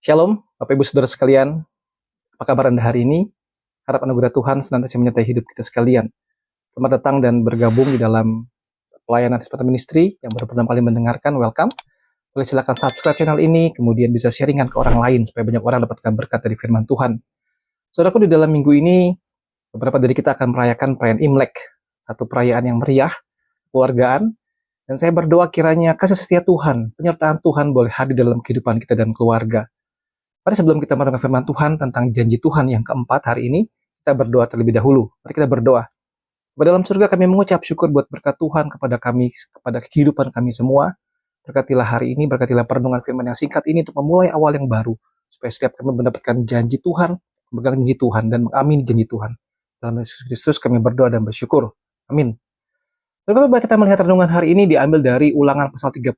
Shalom, Bapak Ibu Saudara sekalian. Apa kabar Anda hari ini? Harap anugerah Tuhan senantiasa menyertai hidup kita sekalian. Selamat datang dan bergabung di dalam pelayanan Sepatu Ministry yang baru pertama kali mendengarkan. Welcome. Boleh silakan subscribe channel ini, kemudian bisa sharingan ke orang lain supaya banyak orang dapatkan berkat dari firman Tuhan. Saudaraku, di dalam minggu ini beberapa dari kita akan merayakan perayaan Imlek, satu perayaan yang meriah, keluargaan. Dan saya berdoa kiranya kasih setia Tuhan, penyertaan Tuhan boleh hadir dalam kehidupan kita dan keluarga. Mari sebelum kita mendengar firman Tuhan tentang janji Tuhan yang keempat hari ini, kita berdoa terlebih dahulu. Mari kita berdoa. Kepada dalam surga kami mengucap syukur buat berkat Tuhan kepada kami, kepada kehidupan kami semua. Berkatilah hari ini, berkatilah perenungan firman yang singkat ini untuk memulai awal yang baru. Supaya setiap kami mendapatkan janji Tuhan, memegang janji Tuhan, dan mengamini janji Tuhan. Dalam Yesus Kristus kami berdoa dan bersyukur. Amin. Bapak-bapak, kita melihat renungan hari ini diambil dari Ulangan pasal 31,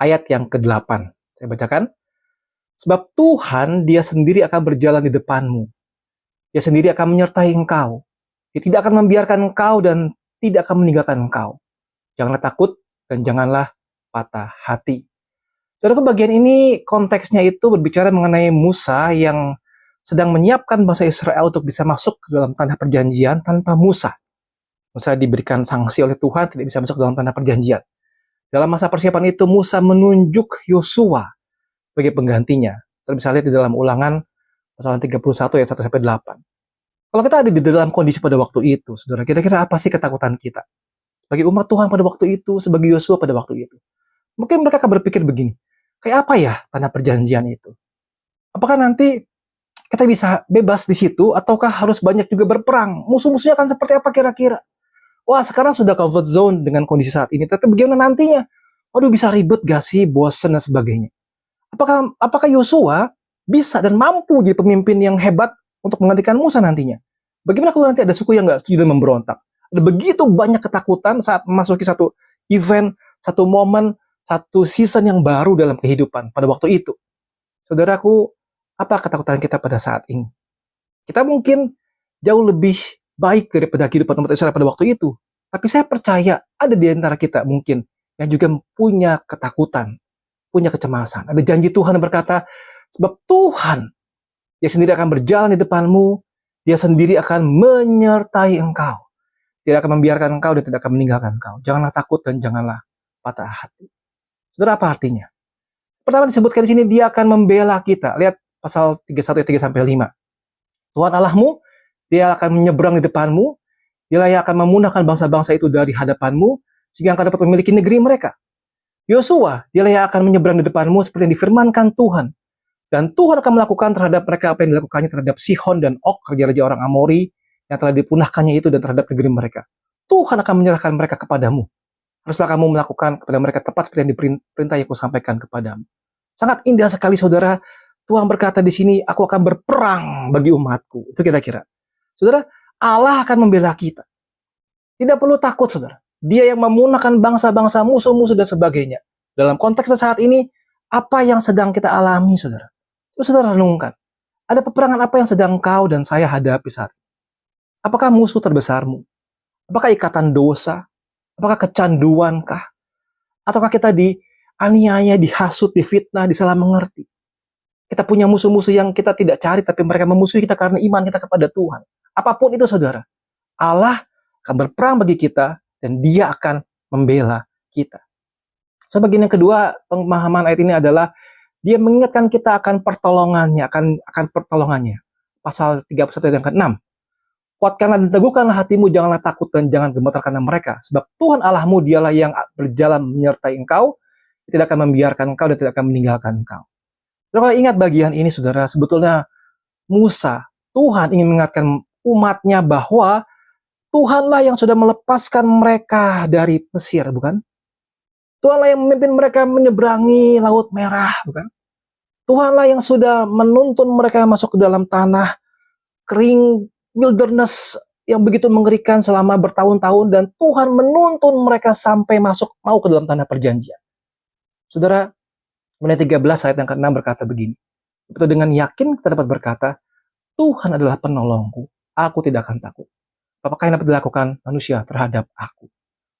ayat yang ke-8. Saya bacakan. Sebab Tuhan, Dia sendiri akan berjalan di depanmu. Dia sendiri akan menyertai engkau. Dia tidak akan membiarkan engkau dan tidak akan meninggalkan engkau. Janganlah takut dan janganlah patah hati. Saudara, bagian ini konteksnya itu berbicara mengenai Musa yang sedang menyiapkan bangsa Israel untuk bisa masuk ke dalam tanah perjanjian tanpa Musa. Musa diberikan sanksi oleh Tuhan, tidak bisa masuk ke dalam tanah perjanjian. Dalam masa persiapan itu, Musa menunjuk Yosua sebagai penggantinya. Saudara bisa lihat di dalam Ulangan pasal 31 ayat 1-8. Kalau kita ada di dalam kondisi pada waktu itu, saudara, kira-kira apa sih ketakutan kita? Sebagai umat Tuhan pada waktu itu, sebagai Yosua pada waktu itu. Mungkin mereka akan berpikir begini, kayak apa ya tanah perjanjian itu? Apakah nanti kita bisa bebas di situ, ataukah harus banyak juga berperang? Musuh-musuhnya akan seperti apa kira-kira? Wah, sekarang sudah comfort zone dengan kondisi saat ini, tapi bagaimana nantinya? Waduh, bisa ribet gak sih, bosan dan sebagainya. Apakah Yosua bisa dan mampu jadi pemimpin yang hebat untuk menggantikan Musa nantinya? Bagaimana kalau nanti ada suku yang nggak setuju dan memberontak? Ada begitu banyak ketakutan saat memasuki satu event, satu momen, satu season yang baru dalam kehidupan pada waktu itu. Saudaraku, apa ketakutan kita pada saat ini? Kita mungkin jauh lebih baik daripada kehidupan umat Israel pada waktu itu. Tapi saya percaya ada di antara kita mungkin yang juga punya ketakutan, punya kecemasan. Ada janji Tuhan yang berkata, sebab Tuhan, Dia sendiri akan berjalan di depanmu, Dia sendiri akan menyertai engkau. Tidak akan membiarkan engkau dan tidak akan meninggalkan engkau. Janganlah takut dan janganlah patah hati. Saudara, apa artinya? Pertama disebutkan di sini, Dia akan membela kita. Lihat pasal 31 ayat 3-5. Tuhan Allahmu, Dia akan menyeberang di depanmu, Dia yang akan memundahkan bangsa-bangsa itu dari hadapanmu, sehingga engkau dapat memiliki negeri mereka. Yosua, Dia yang akan menyeberang di depanmu seperti yang difirmankan Tuhan. Dan Tuhan akan melakukan terhadap mereka apa yang dilakukannya terhadap Sihon dan Og, raja-raja orang Amori, yang telah dipunahkannya itu dan terhadap negeri mereka. Tuhan akan menyerahkan mereka kepadamu. Haruslah kamu melakukan kepada mereka tepat seperti yang diperintah yang aku sampaikan kepadamu. Sangat indah sekali, saudara. Tuhan berkata di sini, aku akan berperang bagi umatku. Itu kira-kira. Saudara, Allah akan membela kita. Tidak perlu takut, saudara. Dia yang memunahkan bangsa-bangsa, musuh-musuh dan sebagainya. Dalam konteks saat ini, apa yang sedang kita alami, saudara? Itu saudara renungkan. Ada peperangan apa yang sedang kau dan saya hadapi saat ini? Apakah musuh terbesarmu? Apakah ikatan dosa? Apakah kecanduankah? Ataukah kita dianiaya, dihasut, difitnah, disalah mengerti? Kita punya musuh-musuh yang kita tidak cari, tapi mereka memusuhi kita karena iman kita kepada Tuhan. Apapun itu, saudara, Allah akan berperang bagi kita, dan Dia akan membela kita. So, bagian yang kedua, pemahaman ayat ini adalah Dia mengingatkan kita akan pertolongannya, akan pertolongannya. Pasal 31 ayat yang ke-6. Kuatkanlah dan teguhkanlah hatimu, janganlah takut dan jangan gemetar karena mereka. Sebab Tuhan Allahmu, Dialah yang berjalan menyertai engkau, Dia tidak akan membiarkan engkau dan tidak akan meninggalkan engkau. Kalau ingat bagian ini, saudara, sebetulnya Musa, Tuhan ingin mengingatkan umatnya bahwa Tuhanlah yang sudah melepaskan mereka dari Mesir, bukan? Tuhanlah yang memimpin mereka menyeberangi Laut Merah, bukan? Tuhanlah yang sudah menuntun mereka masuk ke dalam tanah kering, wilderness yang begitu mengerikan selama bertahun-tahun, dan Tuhan menuntun mereka sampai mau ke dalam tanah perjanjian. Saudara, menit 13 ayat yang ke-6 berkata begini. Betul, dengan yakin kita dapat berkata, Tuhan adalah penolongku, aku tidak akan takut. Apakah yang dapat dilakukan manusia terhadap aku?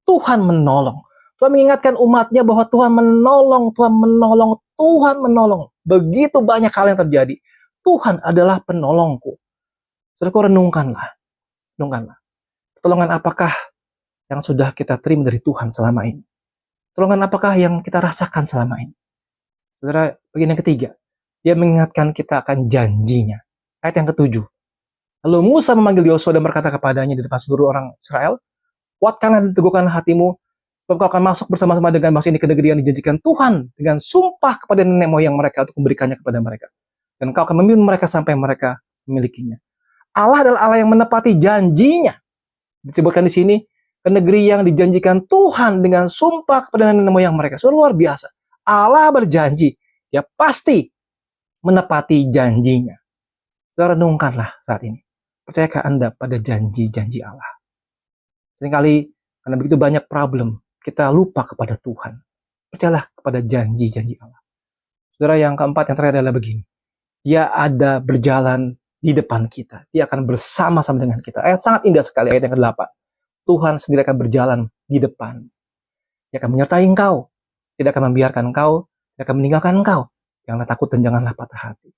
Tuhan menolong. Tuhan mengingatkan umatnya bahwa Tuhan menolong Tuhan menolong. Begitu banyak hal yang terjadi. Tuhan adalah penolongku. Saudaraku, renungkanlah. Pertolongan apakah yang sudah kita terima dari Tuhan selama ini? Pertolongan apakah yang kita rasakan selama ini? Saudara, bagian yang ketiga. Dia mengingatkan kita akan janjinya. Ayat yang ketujuh. Lalu Musa memanggil Yosua dan berkata kepadanya di depan seluruh orang Israel, kuatkanlah dan teguhkanlah hatimu, sebab kau akan masuk bersama-sama dengan bangsa ini ke negeri yang dijanjikan Tuhan dengan sumpah kepada nenek moyang mereka untuk memberikannya kepada mereka. Dan kau akan memimpin mereka sampai mereka memilikinya. Allah adalah Allah yang menepati janjinya. Disebutkan di sini, ke negeri yang dijanjikan Tuhan dengan sumpah kepada nenek moyang mereka. So, luar biasa. Allah berjanji, dia pasti menepati janjinya. Saudara, renungkanlah saat ini. Percayakah Anda pada janji-janji Allah? Seringkali, karena begitu banyak problem, kita lupa kepada Tuhan. Percayalah kepada janji-janji Allah. Saudara, yang keempat, yang terakhir adalah begini. Dia ada berjalan di depan kita. Dia akan bersama-sama dengan kita. Ayat sangat indah sekali, ayat yang ke-8. Tuhan sendiri akan berjalan di depan. Dia akan menyertai engkau. Tidak akan membiarkan engkau. Tidak akan meninggalkan engkau. Janganlah takut dan janganlah patah hati.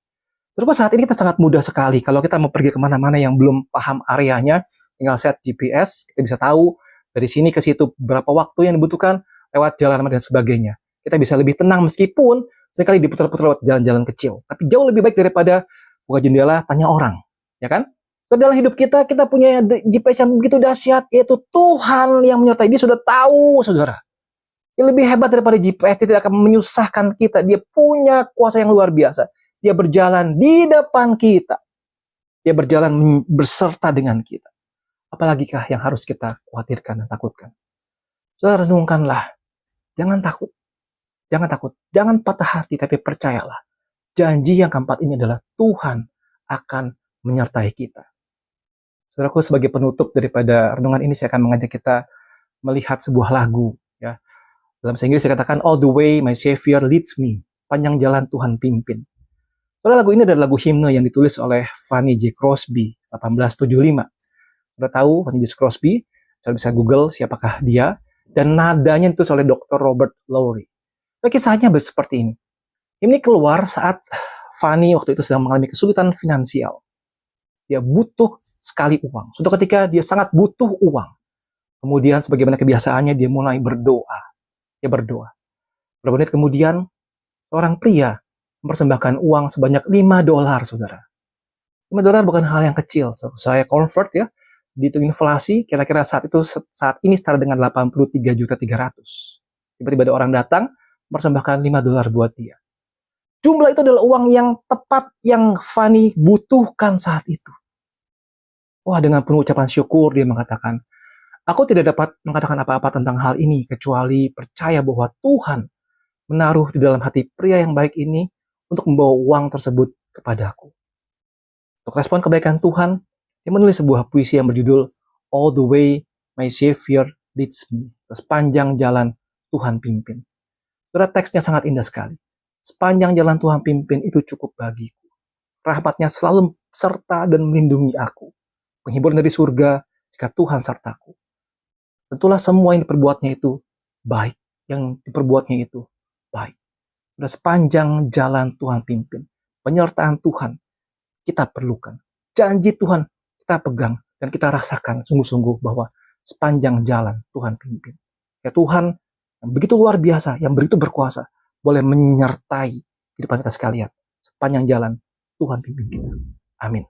Terus saat ini kita sangat mudah sekali. Kalau kita mau pergi kemana-mana yang belum paham areanya, tinggal set GPS, kita bisa tahu dari sini ke situ berapa waktu yang dibutuhkan lewat jalan dan sebagainya. Kita bisa lebih tenang meskipun seringkali diputar-putar lewat jalan-jalan kecil. Tapi jauh lebih baik daripada buka jendela, tanya orang. Ya kan? So, dalam hidup kita punya GPS yang begitu dahsyat, yaitu Tuhan yang menyertai. Dia sudah tahu, saudara. Dia lebih hebat daripada GPS, dia tidak akan menyusahkan kita. Dia punya kuasa yang luar biasa. Dia berjalan di depan kita. Dia berjalan berserta dengan kita. Apalagikah yang harus kita khawatirkan dan takutkan? Saudara, renungkanlah. Jangan takut. Jangan patah hati, tapi percayalah. Janji yang keempat ini adalah Tuhan akan menyertai kita. Saudaraku, sebagai penutup daripada renungan ini, saya akan mengajak kita melihat sebuah lagu. Ya. Dalam bahasa Inggris saya katakan, all the way my Savior leads me. Panjang jalan Tuhan pimpin. Saudara, lagu ini adalah lagu himne yang ditulis oleh Fanny J. Crosby 1875. Sudah tahu Fanny J. Crosby? Saya bisa Google siapakah dia. Dan nadanya ditulis oleh Dr. Robert Lowry. Nah, kisahnya seperti ini. Ini keluar saat Fanny waktu itu sedang mengalami kesulitan finansial. Dia butuh sekali uang. Suatu ketika dia sangat butuh uang. Kemudian sebagaimana kebiasaannya dia mulai berdoa. Dia berdoa. Beberapa menit kemudian seorang pria mempersembahkan uang sebanyak $5, saudara. $5 bukan hal yang kecil. So, saya convert ya, dihitung inflasi, kira-kira saat ini setara dengan 83.300.000. Tiba-tiba ada orang datang, mempersembahkan $5 buat dia. Jumlah itu adalah uang yang tepat yang Fanny butuhkan saat itu. Wah, dengan penuh ucapan syukur dia mengatakan, aku tidak dapat mengatakan apa-apa tentang hal ini, kecuali percaya bahwa Tuhan menaruh di dalam hati pria yang baik ini untuk membawa uang tersebut kepadaku. Untuk respon kebaikan Tuhan, dia menulis sebuah puisi yang berjudul All the Way My Savior Leads Me. Sepanjang jalan Tuhan pimpin. Saudara, teksnya sangat indah sekali. Sepanjang jalan Tuhan pimpin itu cukup bagiku. Rahmatnya selalu serta dan melindungi aku. Penghiburan dari surga jika Tuhan sertaku. Tentulah semua yang diperbuatnya itu baik. Yang diperbuatnya itu baik. Sudah sepanjang jalan Tuhan pimpin. Penyertaan Tuhan kita perlukan. Janji Tuhan kita pegang. Dan kita rasakan sungguh-sungguh bahwa sepanjang jalan Tuhan pimpin. Ya Tuhan yang begitu luar biasa, yang begitu berkuasa, boleh menyertai kehidupan kita sekalian. Sepanjang jalan Tuhan pimpin kita. Amin.